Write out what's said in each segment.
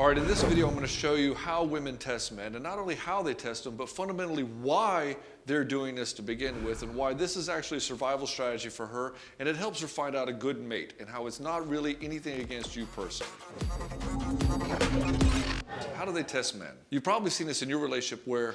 All right, in this video, I'm going to show you how women test men, and not only how they test them, but fundamentally why they're doing this to begin with, and why this is actually a survival strategy for her, and it helps her find out a good mate, and how it's not really anything against you personally. How do they test men? You've probably seen this in your relationship where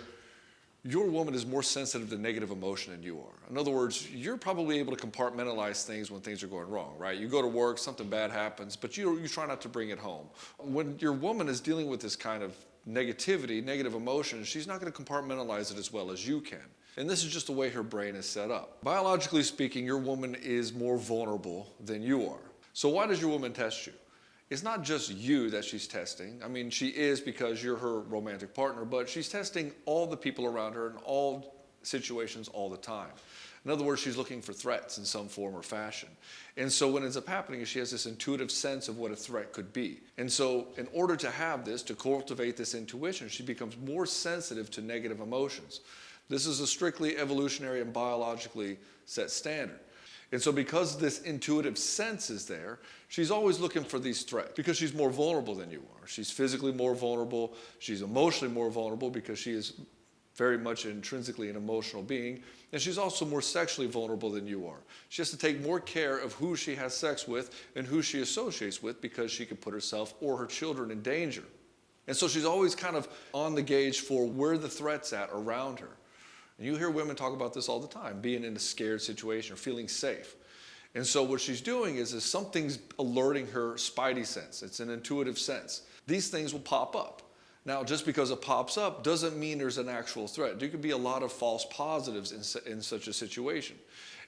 your woman is more sensitive to negative emotion than you are. In other words, you're probably able to compartmentalize things when things are going wrong, right? You go to work, something bad happens, but you try not to bring it home. When your woman is dealing with this kind of negativity, negative emotion, she's not going to compartmentalize it as well as you can. And this is just the way her brain is set up. Biologically speaking, your woman is more vulnerable than you are. So why does your woman test you? It's not just you that she's testing. I mean, she is because you're her romantic partner, but she's testing all the people around her in all situations all the time. In other words, she's looking for threats in some form or fashion. And so what ends up happening is she has this intuitive sense of what a threat could be. And so in order to have this, to cultivate this intuition, she becomes more sensitive to negative emotions. This is a strictly evolutionary and biologically set standard. And so because this intuitive sense is there, she's always looking for these threats because she's more vulnerable than you are. She's physically more vulnerable. She's emotionally more vulnerable because she is very much intrinsically an emotional being. And she's also more sexually vulnerable than you are. She has to take more care of who she has sex with and who she associates with because she could put herself or her children in danger. And so she's always kind of on the gauge for where the threat's at around her. And you hear women talk about this all the time, being in a scared situation or feeling safe. And so what she's doing is something's alerting her spidey sense. It's an intuitive sense. These things will pop up. Now, just because it pops up doesn't mean there's an actual threat. There could be a lot of false positives in such a situation.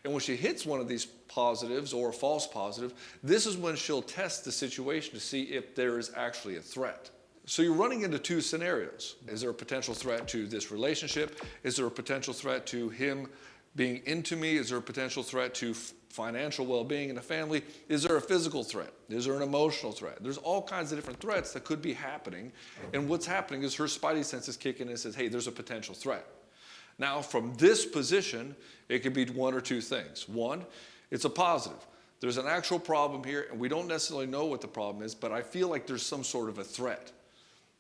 And when she hits one of these positives or a false positive, this is when she'll test the situation to see if there is actually a threat. So you're running into two scenarios. Is there a potential threat to this relationship? Is there a potential threat to him being into me? Is there a potential threat to financial well-being in the family? Is there a physical threat? Is there an emotional threat? There's all kinds of different threats that could be happening. And what's happening is her spidey sense is kicking in and says, hey, there's a potential threat. Now, from this position, it could be one or two things. One, it's a positive. There's an actual problem here, and we don't necessarily know what the problem is, but I feel like there's some sort of a threat.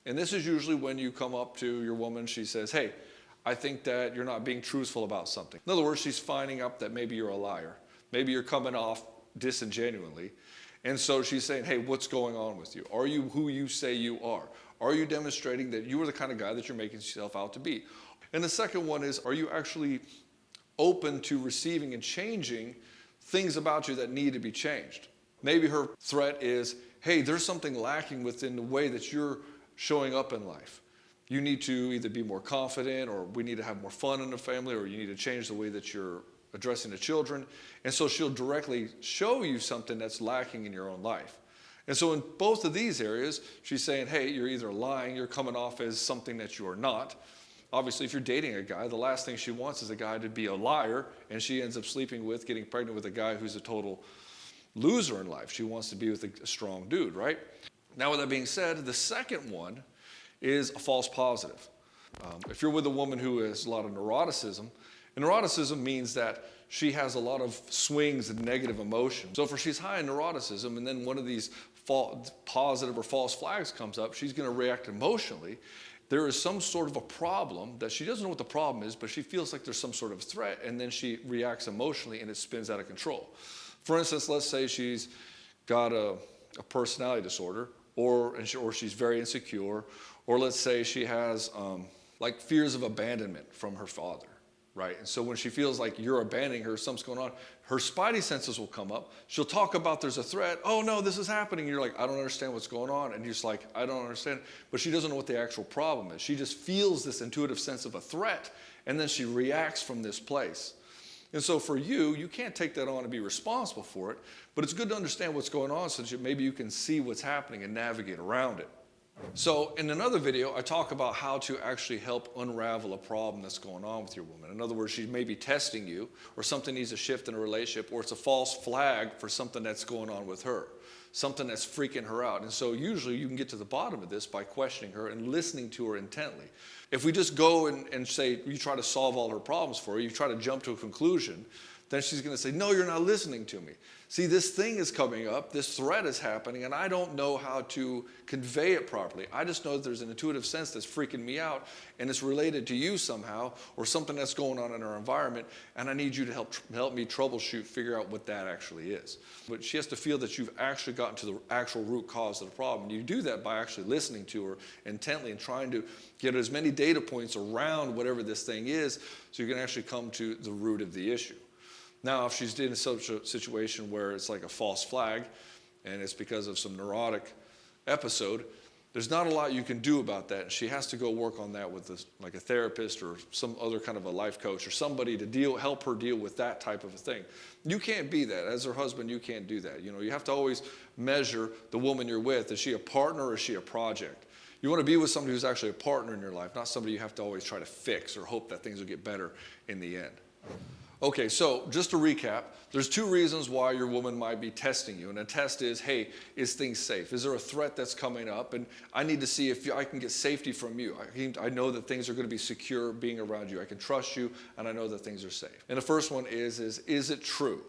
And this is usually when you come up to your woman, she says, hey, I think that you're not being truthful about something. In other words, she's finding out that maybe you're a liar. Maybe you're coming off disingenuinely. And so she's saying, hey, what's going on with you? Are you who you say you are? Are you demonstrating that you are the kind of guy that you're making yourself out to be? And the second one is, are you actually open to receiving and changing things about you that need to be changed? Maybe her threat is, hey, there's something lacking within the way that you're showing up in life. You need to either be more confident, or we need to have more fun in the family, or you need to change the way that you're addressing the children. And so she'll directly show you something that's lacking in your own life. And so in both of these areas, she's saying, hey, you're either lying, you're coming off as something that you are not. Obviously, if you're dating a guy, the last thing she wants is a guy to be a liar, and she ends up sleeping with, getting pregnant with a guy who's a total loser in life. She wants to be with a strong dude, right? Now, with that being said, the second one is a false positive. If you're with a woman who has a lot of neuroticism, and neuroticism means that she has a lot of swings and negative emotion. So if she's high in neuroticism and then one of these positive or false flags comes up, she's going to react emotionally. There is some sort of a problem that she doesn't know what the problem is, but she feels like there's some sort of threat, and then she reacts emotionally and it spins out of control. For instance, let's say she's got a personality disorder, or she's very insecure, or let's say she has like fears of abandonment from her father, right? And so when she feels like you're abandoning her, something's going on, her spidey senses will come up. She'll talk about there's a threat. Oh no, this is happening. And you're like, I don't understand what's going on. And you're just like, I don't understand. But she doesn't know what the actual problem is. She just feels this intuitive sense of a threat, and then she reacts from this place. And so for you, you can't take that on and be responsible for it, but it's good to understand what's going on so that maybe you can see what's happening and navigate around it. So in another video, I talk about how to actually help unravel a problem that's going on with your woman. In other words, she may be testing you, or something needs a shift in a relationship, or it's a false flag for something that's going on with her, something that's freaking her out. And so usually you can get to the bottom of this by questioning her and listening to her intently. If we just go and say, you try to solve all her problems for her, you try to jump to a conclusion, then she's going to say, no, you're not listening to me. See, this thing is coming up, this threat is happening, and I don't know how to convey it properly. I just know that there's an intuitive sense that's freaking me out, and it's related to you somehow, or something that's going on in our environment, and I need you to help me troubleshoot, figure out what that actually is. But she has to feel that you've actually gotten to the actual root cause of the problem. You do that by actually listening to her intently and trying to get as many data points around whatever this thing is, so you can actually come to the root of the issue. Now, if she's in such a situation where it's like a false flag and it's because of some neurotic episode, there's not a lot you can do about that. And she has to go work on that with like a therapist or some other kind of a life coach or somebody to help her deal with that type of a thing. You can't be that. As her husband, you can't do that. You have to always measure the woman you're with. Is she a partner or is she a project? You want to be with somebody who's actually a partner in your life, not somebody you have to always try to fix or hope that things will get better in the end. Okay, so just to recap, there's 2 reasons why your woman might be testing you. And a test is, hey, is things safe? Is there a threat that's coming up? And I need to see if I can get safety from you. I know that things are going to be secure being around you. I can trust you, and I know that things are safe. And the first one is it true?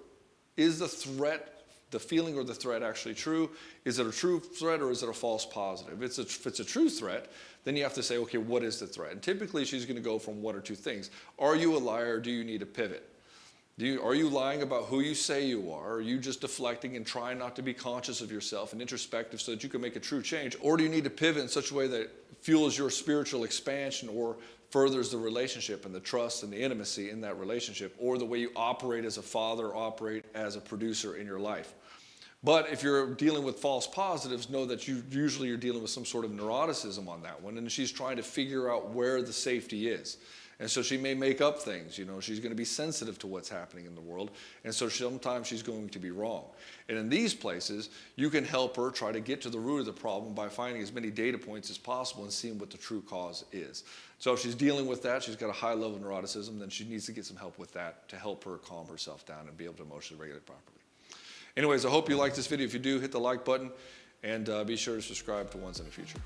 Is the threat, the feeling or the threat actually true? Is it a true threat or is it a false positive? If it's a true threat, then you have to say, okay, what is the threat? And typically she's going to go from 1 or 2 things. Are you a liar or do you need a pivot? Are you lying about who you say you are? Are you just deflecting and trying not to be conscious of yourself and introspective so that you can make a true change? Or do you need to pivot in such a way that fuels your spiritual expansion or furthers the relationship and the trust and the intimacy in that relationship, or the way you operate as a father, operate as a producer in your life? But if you're dealing with false positives, know that you're dealing with some sort of neuroticism on that one, and she's trying to figure out where the safety is. And so she may make up things, she's going to be sensitive to what's happening in the world, and so sometimes she's going to be wrong. And in these places, you can help her try to get to the root of the problem by finding as many data points as possible and seeing what the true cause is. So if she's dealing with that, she's got a high level of neuroticism, then she needs to get some help with that to help her calm herself down and be able to emotionally regulate properly. Anyways, I hope you like this video. If you do, hit the like button, and be sure to subscribe to Ones in the Future.